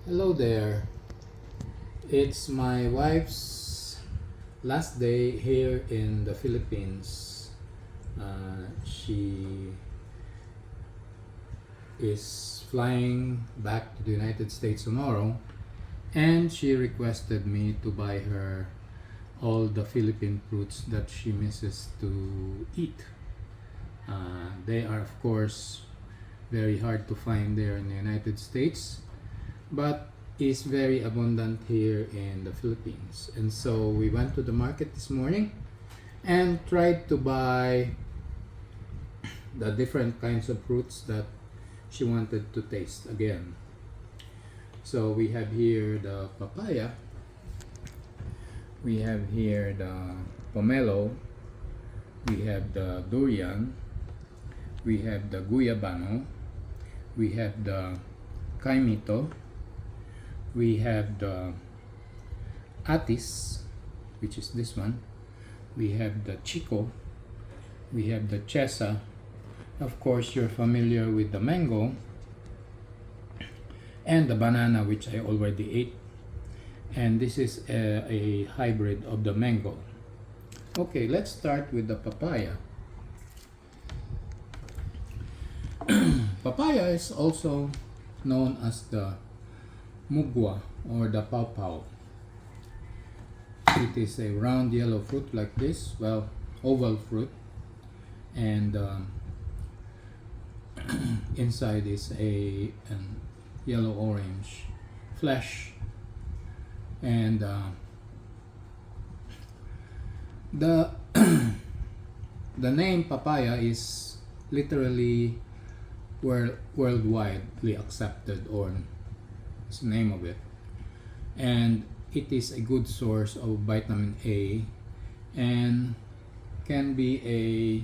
Hello there. It's my wife's last day here in the Philippines. She is flying back to the United States tomorrow, and she requested me to buy her all the Philippine fruits that she misses to eat. They are, of course, very hard to find there in the United States, but is very abundant here in the Philippines. And so we went to the market this morning and tried to buy the different kinds of fruits that she wanted to taste again. So we have here the papaya, we have here the pomelo, we have the durian, we have the guyabano, we have the kaimito, we have the atis, which is this one, we have the chico, we have the chesa. Of course, you're familiar with the mango and the banana, which I already ate, and this is a hybrid of the mango. Okay, let's start with the papaya. Papaya is also known as the mugwa or the pawpaw. It is a round yellow fruit like this, well, oval fruit, and inside is an yellow orange flesh, and the the name papaya is literally worldwidely accepted, or is the name of it, and it is a good source of vitamin A and can be a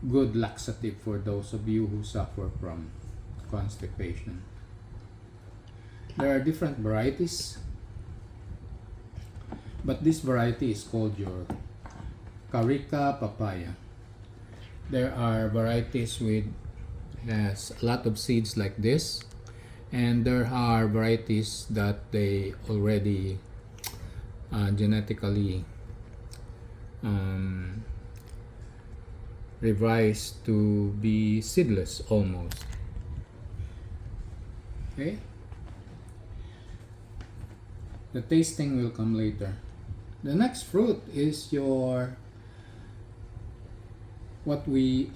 good laxative for those of you who suffer from constipation. There are different varieties, but this variety is called your Carica papaya. There are varieties with has a lot of seeds like this, and there are varieties that they already genetically revised to be seedless almost. Okay, the tasting will come later. The next fruit is your what we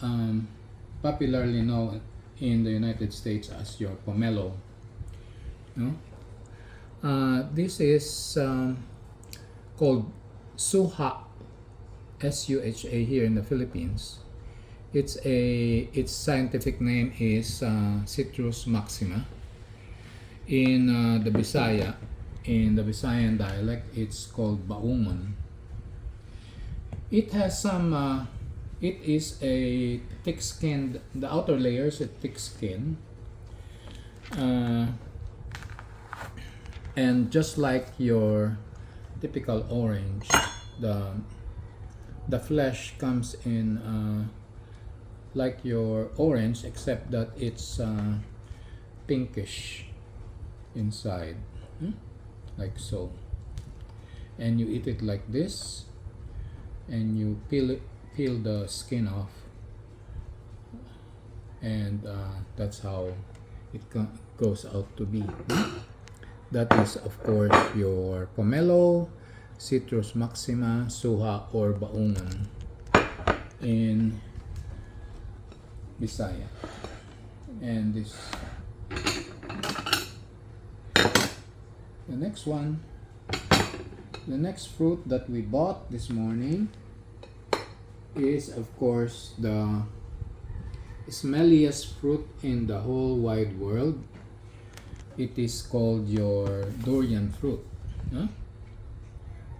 popularly know in the United States as your pomelo. No? This is called suha, S-U-H-A here in the Philippines. Its scientific name is Citrus maxima. In the Visayan dialect, it's called baungon. It has some. It is a thick-skinned. The outer layer is a thick skin, and just like your typical orange, the flesh comes in like your orange, except that it's pinkish inside, like so. And you eat it like this, and you peel the skin off, and that's how it goes out to be. That is, of course, your pomelo, Citrus maxima, suha, or baungan in Bisaya. And the next fruit that we bought this morning is, of course, the smelliest fruit in the whole wide world. It is called your durian fruit.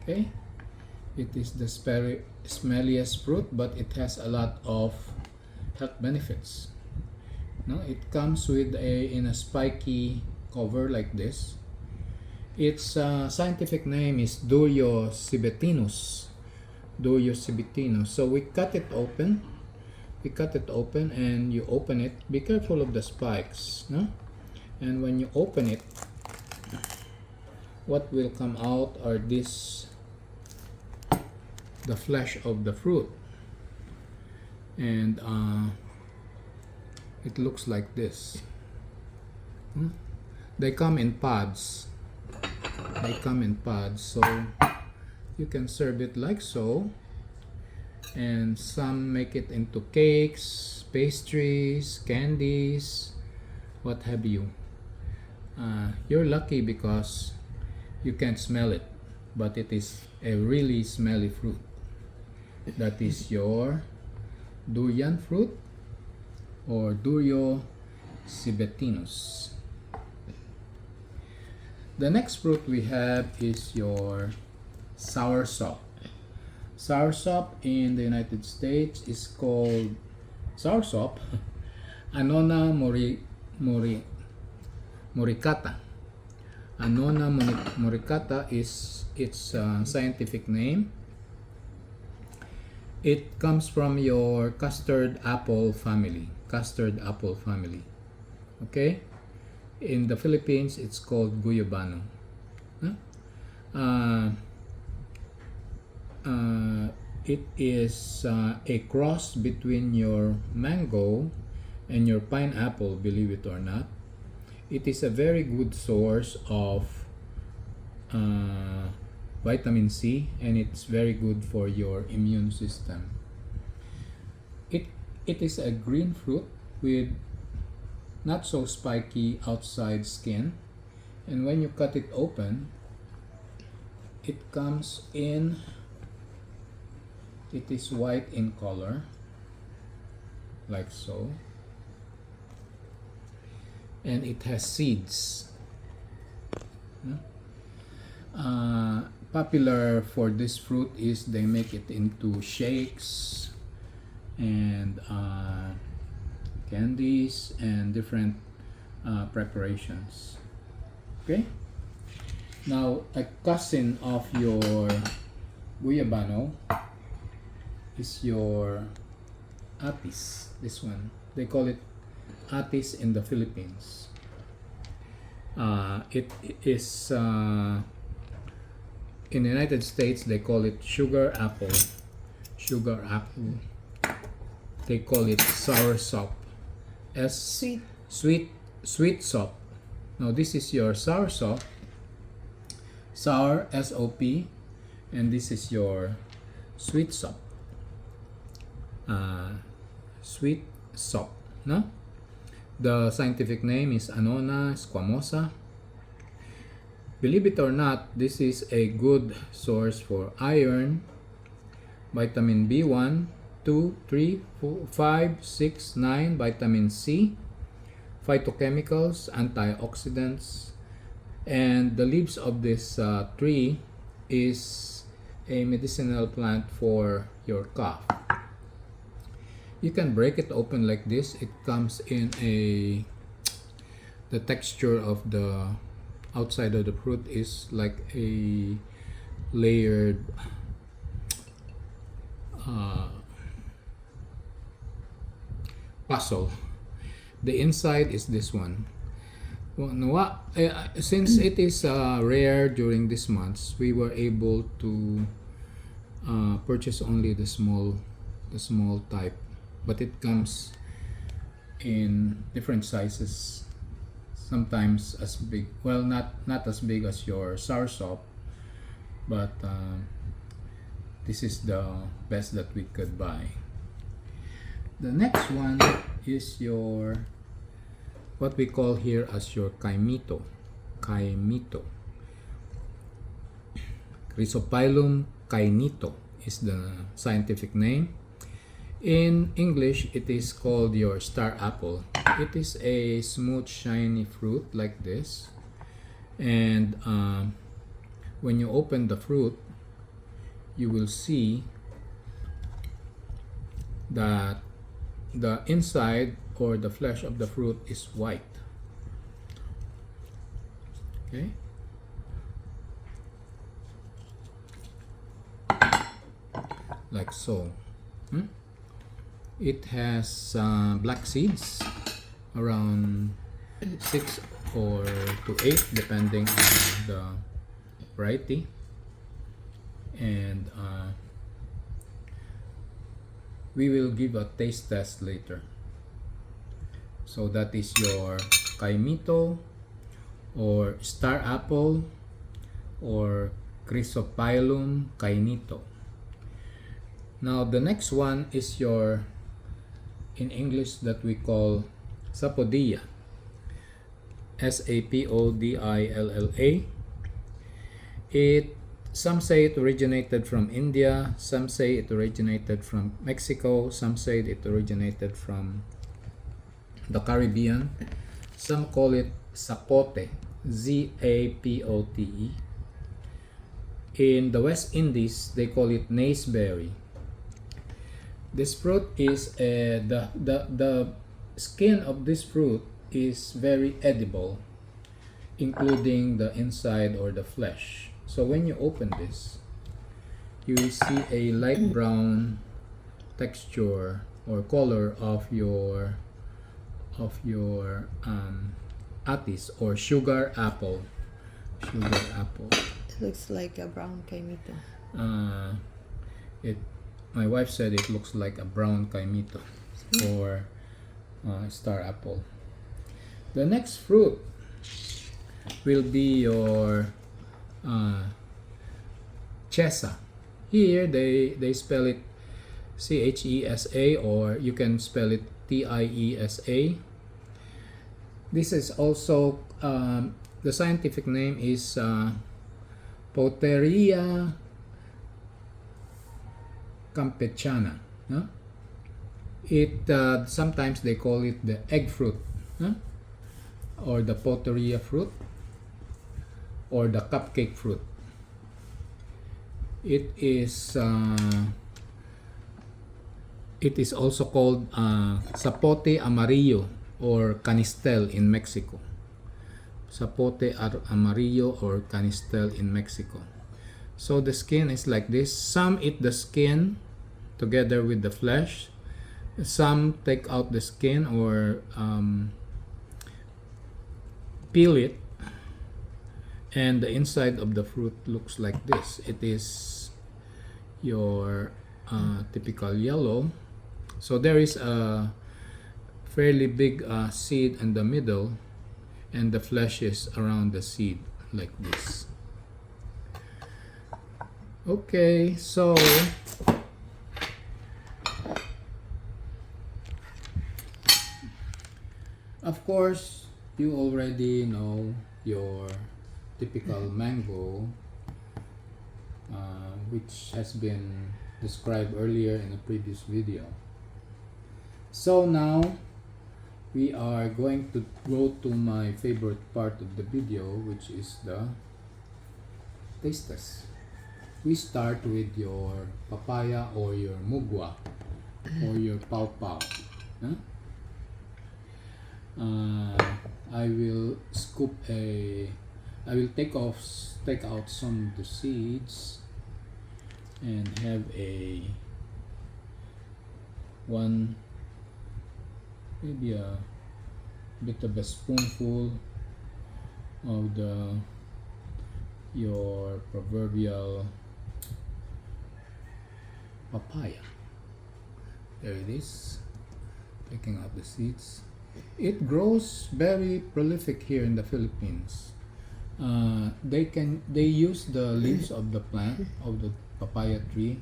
Okay, it is the smelliest fruit, but it has a lot of health benefits. It comes with in a spiky cover like this. Its scientific name is Durio cibetinus. So we cut it open, and you open it. Be careful of the spikes, no? And when you open it, what will come out are the flesh of the fruit, and it looks like this. They come in pods. So you can serve it like so, and some make it into cakes, pastries, candies, what have you. You're lucky because you can't smell it, but it is a really smelly fruit. That is your durian fruit, or Durio civetinus. The next fruit we have is your soursop. Soursop in the United States is called soursop Annona muricata. Annona muricata is its scientific name. It comes from your custard apple family. Okay? In the Philippines, it's called guyabano. It is a cross between your mango and your pineapple, believe it or not. It is a very good source of vitamin C, and it's very good for your immune system. It is a green fruit with not so spiky outside skin, and when you cut it open, it comes in, it is white in color, like so, and it has seeds. Popular for this fruit is they make it into shakes and candies and different preparations. Okay, now a cousin of your guyabano is your atis. This one, they call it atis in the Philippines. It is in the United States they call it sugar apple. They call it soursop. Sweet sop. Now this is your soursop. Sour, S-O-P, and this is your sweet sop. Sweet sop. No? The scientific name is Annona squamosa. Believe it or not, this is a good source for iron, vitamin B1, 2, 3, 4, 5, 6, 9, vitamin C, phytochemicals, antioxidants, and the leaves of this tree is a medicinal plant for your cough. You can break it open like this. It comes in the texture of the outside of the fruit is like a layered puzzle. The inside is this one. Well, since it is rare during these months, we were able to purchase only the small type, but it comes in different sizes. Sometimes as big, well, not as big as your soursop, but this is the best that we could buy. The next one is your, what we call here as your kaimito. Chrysophyllum kainito is the scientific name. In English, it is called your star apple. It is a smooth, shiny fruit like this, and when you open the fruit, you will see that the inside or the flesh of the fruit is white. Okay, like so. It has black seeds, around 6 or to 8 depending on variety, and we will give a taste test later. So that is your kaimito, or star apple, or Chrysophyllum kainito. Now the next one is your, in English, that we call sapodilla, Sapodilla. Some say it originated from India, some say it originated from Mexico, some say it originated from the Caribbean, some call it zapote, Zapote. In the West Indies, they call it naseberry. This fruit is the skin of this fruit is very edible, including the inside or the flesh. So when you open this, you will see a light brown texture or color of your atis or sugar apple. It looks like a brown kaimito. My wife said it looks like a brown kaimito or star apple. The next fruit will be your chesa. Here they spell it Chesa, or you can spell it Tiesa. This is also the scientific name is Poteria campechana. No? It sometimes they call it the egg fruit, no? Or the Poteria fruit, or the cupcake fruit. It is also called zapote amarillo or canistel in Mexico. Zapote amarillo or canistel in Mexico. So the skin is like this. Some eat the skin together with the flesh. Some take out the skin or peel it, and the inside of the fruit looks like this. It is your typical yellow. So there is a fairly big seed in the middle, and the flesh is around the seed like this. Okay, so of course you already know your typical mango, which has been described earlier in a previous video. So now we are going to go to my favorite part of the video, which is the taste test. We start with your papaya or your mugwa or your pawpaw. Huh? I will take out some of the seeds and have maybe a bit of a spoonful of your proverbial papaya. There it is. Taking out the seeds. It grows very prolific here in the Philippines. They use the leaves of the plant of the papaya tree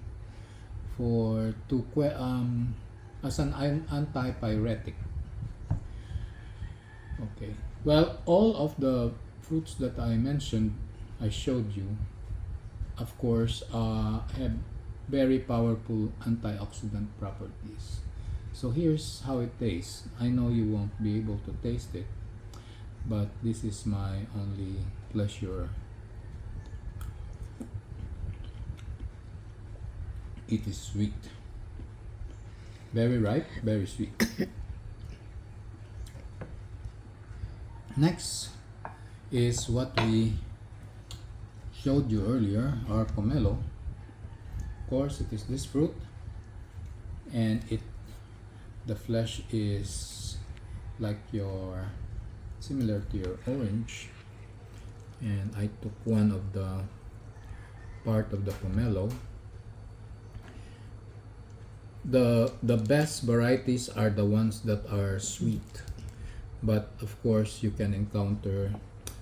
as an antipyretic. Okay. Well, all of the fruits that I mentioned, I showed you, of course, have very powerful antioxidant properties. So here's how it tastes. I know you won't be able to taste it, but this is my only pleasure. It is sweet. Very ripe, very sweet. Next is what we showed you earlier, our pomelo. Of course, it is this fruit, and the flesh is like similar to your orange, and I took one of the part of the pomelo. The best varieties are the ones that are sweet, but of course you can encounter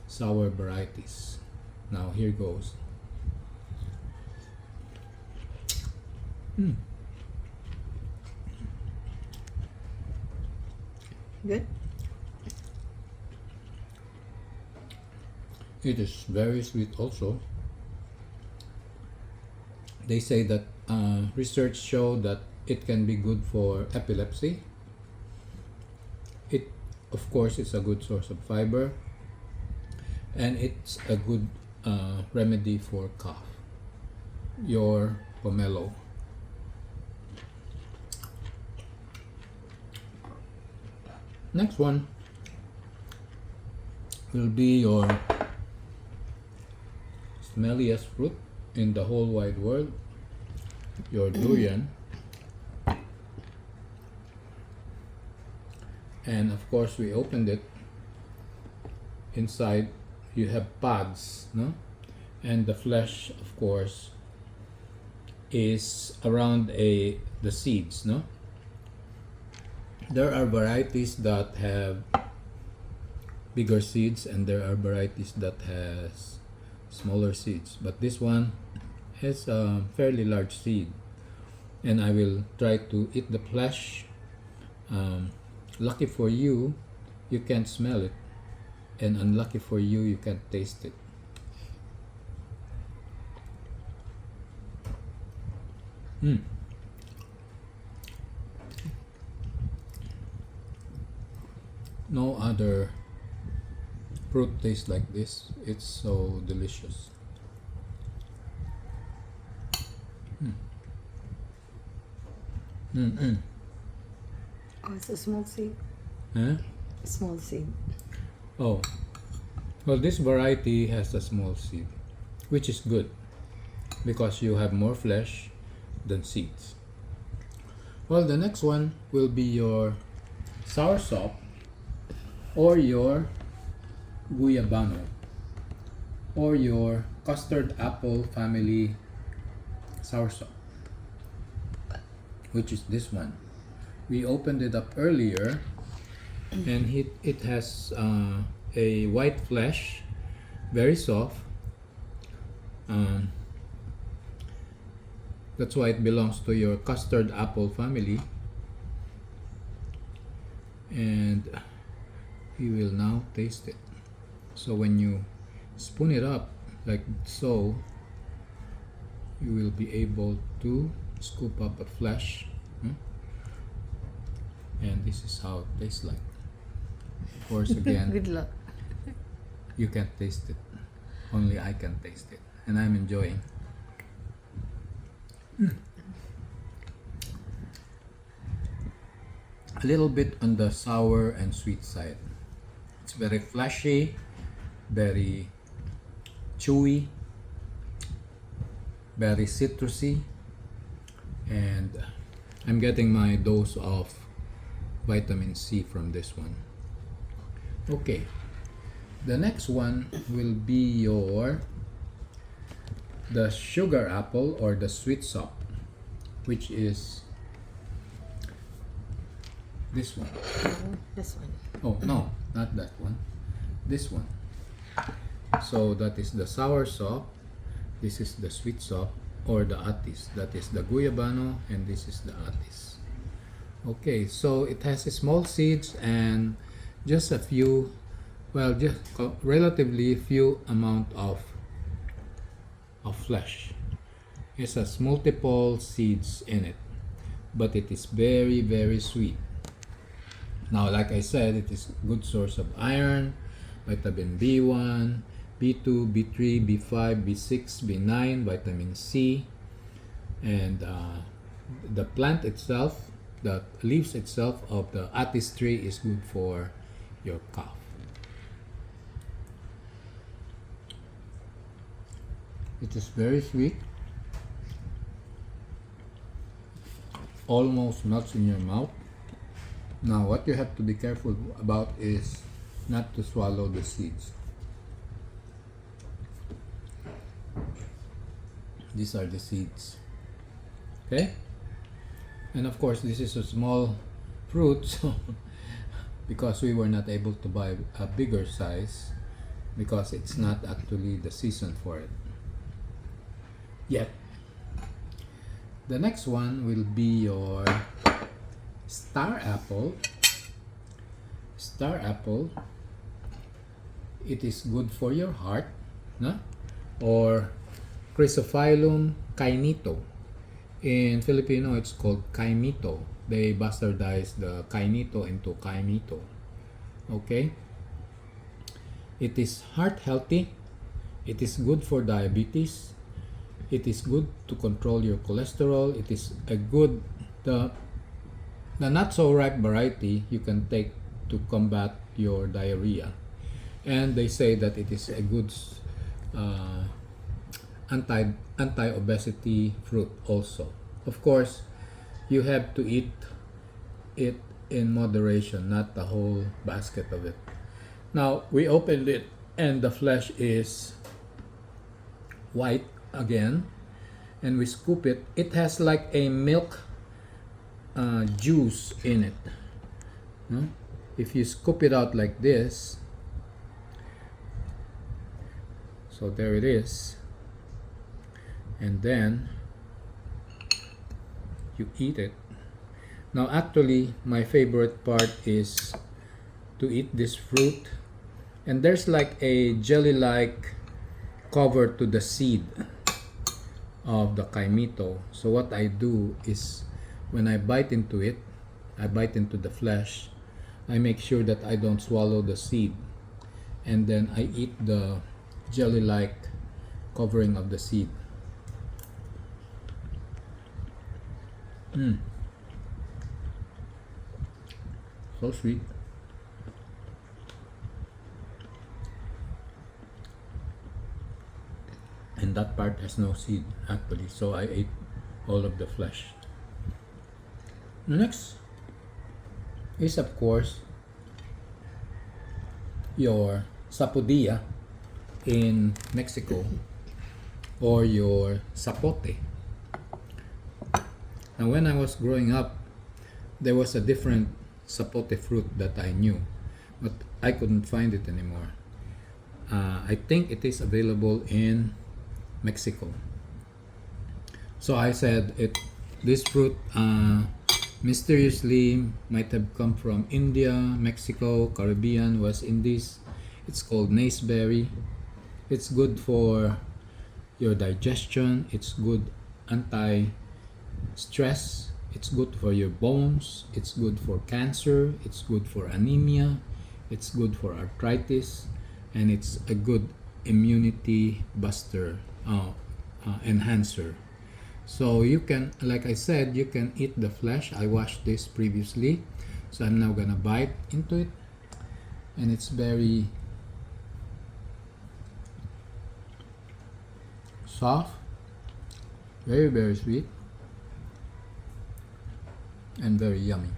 sour varieties. Now here goes. Good. It is very sweet also. They say that research show that it can be good for epilepsy. It, of course, is a good source of fiber, and it's a good remedy for cough. Your pomelo. Next one will be your smelliest fruit in the whole wide world, your durian. And of course we opened it. Inside you have pods, no? And the flesh, of course, is around the seeds, no? There are varieties that have bigger seeds and there are varieties that has smaller seeds, but this one has a fairly large seed, and I will try to eat the flesh. Lucky for you, you can't smell it, and unlucky for you, you can't taste it. No other fruit tastes like this. It's so delicious. Oh, it's a small seed. Huh? Small seed. Oh, well, this variety has a small seed, which is good because you have more flesh than seeds. Well, the next one will be your soursop or your guyabano or your custard apple family soursop, which is this one. We opened it up earlier, and it has a white flesh, very soft. That's why it belongs to your custard apple family. And we will now taste it. So when you spoon it up like so, you will be able to scoop up a flesh. And this is how it tastes like. Of course, again, Good luck. you can't taste it. Only I can taste it. And I'm enjoying. A little bit on the sour and sweet side. It's very fleshy, very chewy, very citrusy, and I'm getting my dose of vitamin C from this one. Okay, the next one will be the sugar apple or the sweet sop, which is this one. Oh, this one. Oh no, not that one. This one. So that is the sour sop. This is the sweet sop or the atis. That is the guyabano, and this is the atis. Okay, so it has small seeds and just a few, well, just relatively few amount of flesh. It has multiple seeds in it, but it is very, very sweet. Now, like I said, it is a good source of iron, vitamin B1, B2, B3, B5, B6, B9, vitamin C, and the plant itself, the leaves itself of the atis tree is good for your cough. It is very sweet, almost melts in your mouth. Now, what you have to be careful about is not to swallow the seeds. These are the seeds. Okay? And of course, this is a small fruit, so because we were not able to buy a bigger size because it's not actually the season for it yet. The next one will be your star apple. Star apple, it is good for your heart, no? Or Chrysophyllum kainito. In Filipino, it's called kaimito. They bastardize the kainito into kaimito. Okay? It is heart healthy. It is good for diabetes. It is good to control your cholesterol. It is a good, the not so ripe variety you can take to combat your diarrhea. And they say that it is a good anti-obesity fruit also. Of course, you have to eat it in moderation, not the whole basket of it. Now, we opened it and the flesh is white again, and we scoop it. It has like a milk juice in it. No? If you scoop it out like this, so there it is, and then you eat it. Now actually my favorite part is to eat this fruit, and there's like a jelly-like cover to the seed of the kaimito. So what I do is when I bite into it, I bite into the flesh, I make sure that I don't swallow the seed, and then I eat the jelly-like covering of the seed. So sweet. And that part has no seed actually, so I ate all of the flesh. Next is of course your sapodilla in Mexico, or your sapote. Now when I was growing up, there was a different sapote fruit that I knew, but I couldn't find it anymore. I think it is available in Mexico. So I said this fruit mysteriously might have come from India, Mexico, Caribbean, West Indies. It's called naseberry. It's good for your digestion. It's good anti-stress. It's good for your bones. It's good for cancer. It's good for anemia. It's good for arthritis, and it's a good immunity buster, enhancer. So you can, like I said, you can eat the flesh. I washed this previously, so I'm now gonna bite into it, and it's very soft, very, very sweet, and very yummy.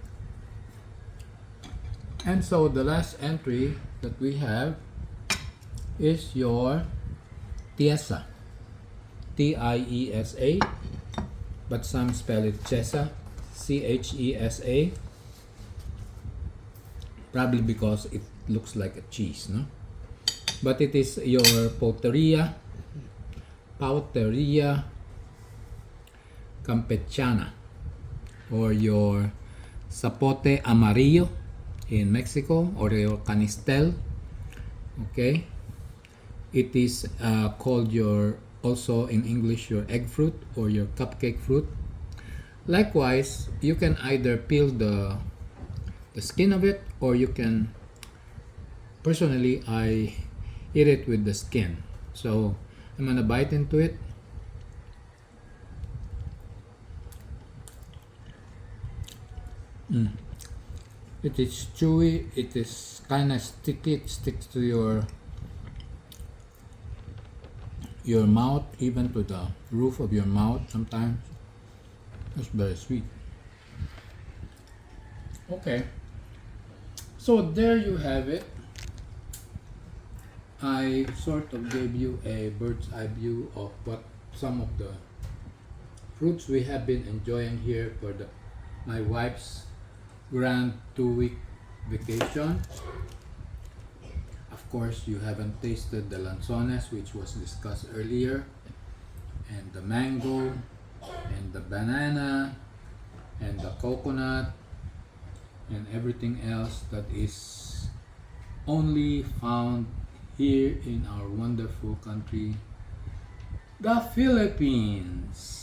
And so the last entry that we have is your tiesa, Tiesa, but some spell it chesa, Chesa, probably because it looks like a cheese, no? But it is your Pauteria campechana, or your sapote amarillo in Mexico, or your canistel. Okay, it is called your, also in English, your egg fruit or your cupcake fruit. Likewise, you can either peel the skin of it, or you can, personally I eat it with the skin. So I'm gonna bite into it. It is chewy, it is kind of sticky, it sticks to your mouth, even to the roof of your mouth sometimes. It's very sweet. Okay, so there you have it. I sort of gave you a bird's eye view of what some of the fruits we have been enjoying here for my wife's grand 2-week vacation. Of course, you haven't tasted the lanzones, which was discussed earlier, and the mango, and the banana, and the coconut, and everything else that is only found here in our wonderful country, the Philippines.